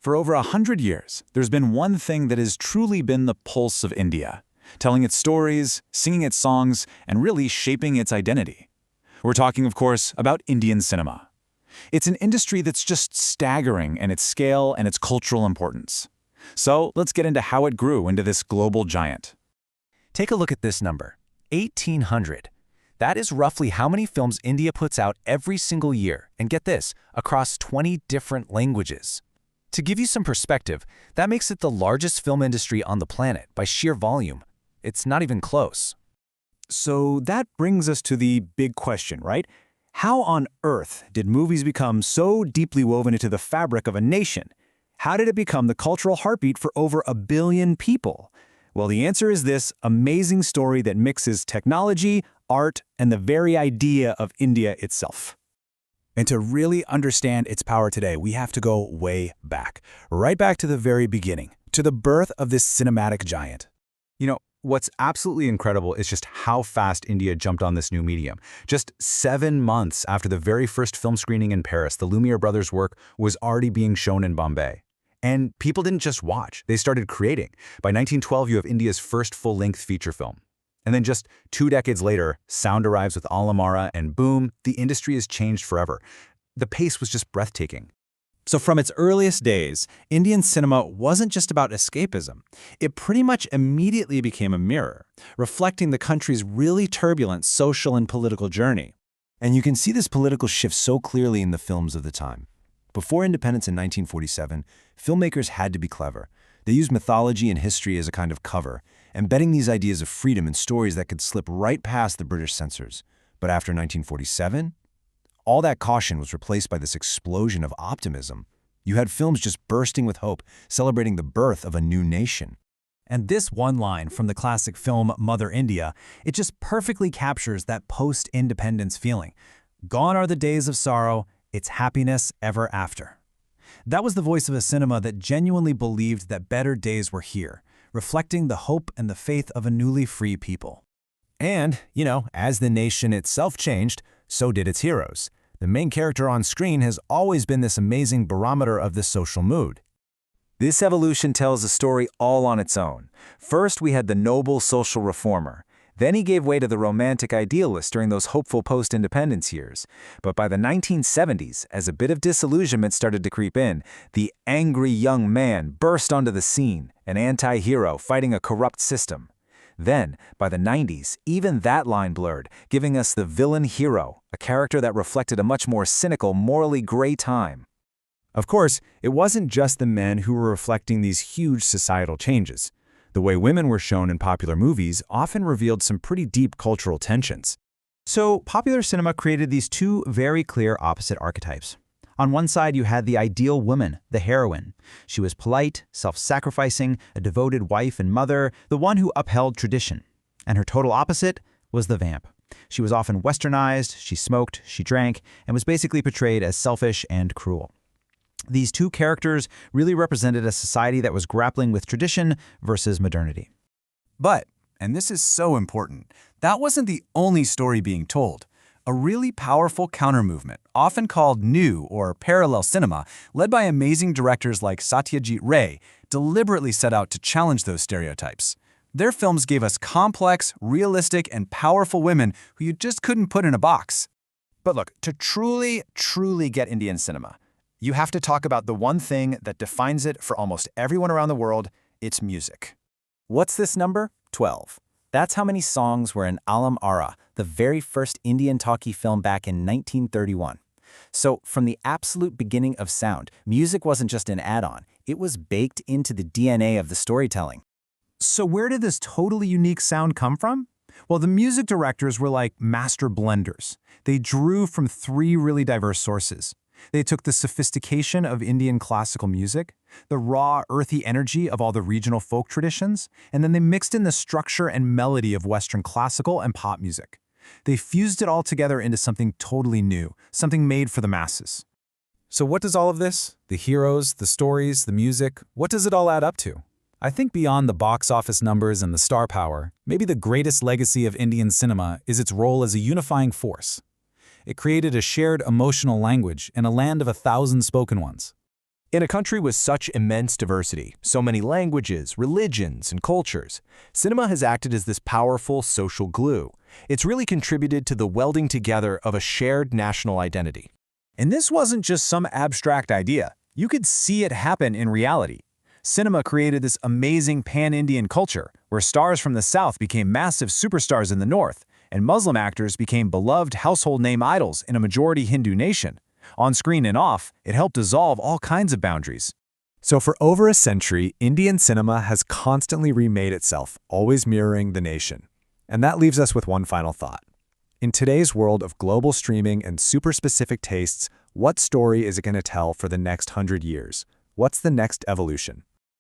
For over 100 years, there's been one thing that has truly been the pulse of India, telling its stories, singing its songs, and really shaping its identity. We're talking, of course, about Indian cinema. It's an industry that's just staggering in its scale and its cultural importance. So let's get into how it grew into this global giant. Take a look at this number, 1,800. That is roughly how many films India puts out every single year, and get this, across 20 different languages. To give you some perspective, that makes it the largest film industry on the planet by sheer volume. It's not even close. So that brings us to the big question, right? How on earth did movies become so deeply woven into the fabric of a nation? How did it become the cultural heartbeat for over 1 billion people? Well, the answer is this amazing story that mixes technology, art, and the very idea of India itself. And to really understand its power today, we have to go way back, right back to the very beginning, to the birth of this cinematic giant. You know, what's absolutely incredible is just how fast India jumped on this new medium. Just 7 months after the very first film screening in Paris, the Lumiere brothers' work was already being shown in Bombay. And people didn't just watch, they started creating. By 1912, you have India's first full-length feature film. And then just 2 decades later, sound arrives with Alamara, and boom, the industry has changed forever. The pace was just breathtaking. So from its earliest days, Indian cinema wasn't just about escapism. It pretty much immediately became a mirror, reflecting the country's really turbulent social and political journey. And you can see this political shift so clearly in the films of the time. Before independence in 1947, filmmakers had to be clever. They used mythology and history as a kind of cover, embedding these ideas of freedom in stories that could slip right past the British censors. But after 1947, all that caution was replaced by this explosion of optimism. You had films just bursting with hope, celebrating the birth of a new nation. And this one line from the classic film Mother India, it just perfectly captures that post-independence feeling. Gone are the days of sorrow, it's happiness ever after. That was the voice of a cinema that genuinely believed that better days were here, reflecting the hope and the faith of a newly free people. And, as the nation itself changed, so did its heroes. The main character on screen has always been this amazing barometer of the social mood. This evolution tells a story all on its own. First, we had the noble social reformer. Then he gave way to the romantic idealist during those hopeful post-independence years. But by the 1970s, as a bit of disillusionment started to creep in, the angry young man burst onto the scene, an anti-hero fighting a corrupt system. Then, by the 90s, even that line blurred, giving us the villain hero, a character that reflected a much more cynical, morally gray time. Of course, it wasn't just the men who were reflecting these huge societal changes. The way women were shown in popular movies often revealed some pretty deep cultural tensions. So, popular cinema created these two very clear opposite archetypes. On one side, you had the ideal woman, the heroine. She was polite, self-sacrificing, a devoted wife and mother, the one who upheld tradition. And her total opposite was the vamp. She was often westernized, she smoked, she drank, and was basically portrayed as selfish and cruel. These two characters really represented a society that was grappling with tradition versus modernity. But, and this is so important, that wasn't the only story being told. A really powerful counter-movement, often called new or parallel cinema, led by amazing directors like Satyajit Ray, deliberately set out to challenge those stereotypes. Their films gave us complex, realistic, and powerful women who you just couldn't put in a box. But look, to truly get Indian cinema, you have to talk about the one thing that defines it for almost everyone around the world, its music. What's this number? 12. That's how many songs were in Alam Ara, the very first Indian talkie film back in 1931. So from the absolute beginning of sound, music wasn't just an add-on, it was baked into the DNA of the storytelling. So where did this totally unique sound come from? Well, the music directors were like master blenders. They drew from 3 really diverse sources. They took the sophistication of Indian classical music, the raw, earthy energy of all the regional folk traditions, and then they mixed in the structure and melody of Western classical and pop music. They fused it all together into something totally new, something made for the masses. So what does all of this, the heroes, the stories, the music, what does it all add up to? I think beyond the box office numbers and the star power, maybe the greatest legacy of Indian cinema is its role as a unifying force. It created a shared emotional language in a land of 1,000 spoken ones. In a country with such immense diversity, so many languages, religions, and cultures, cinema has acted as this powerful social glue. It's really contributed to the welding together of a shared national identity. And this wasn't just some abstract idea. You could see it happen in reality. Cinema created this amazing pan-Indian culture, where stars from the South became massive superstars in the North, and Muslim actors became beloved household name idols in a majority Hindu nation. On screen and off, it helped dissolve all kinds of boundaries. So for over a century, Indian cinema has constantly remade itself, always mirroring the nation. And that leaves us with one final thought. In today's world of global streaming and super-specific tastes, what story is it going to tell for the next 100 years? What's the next evolution?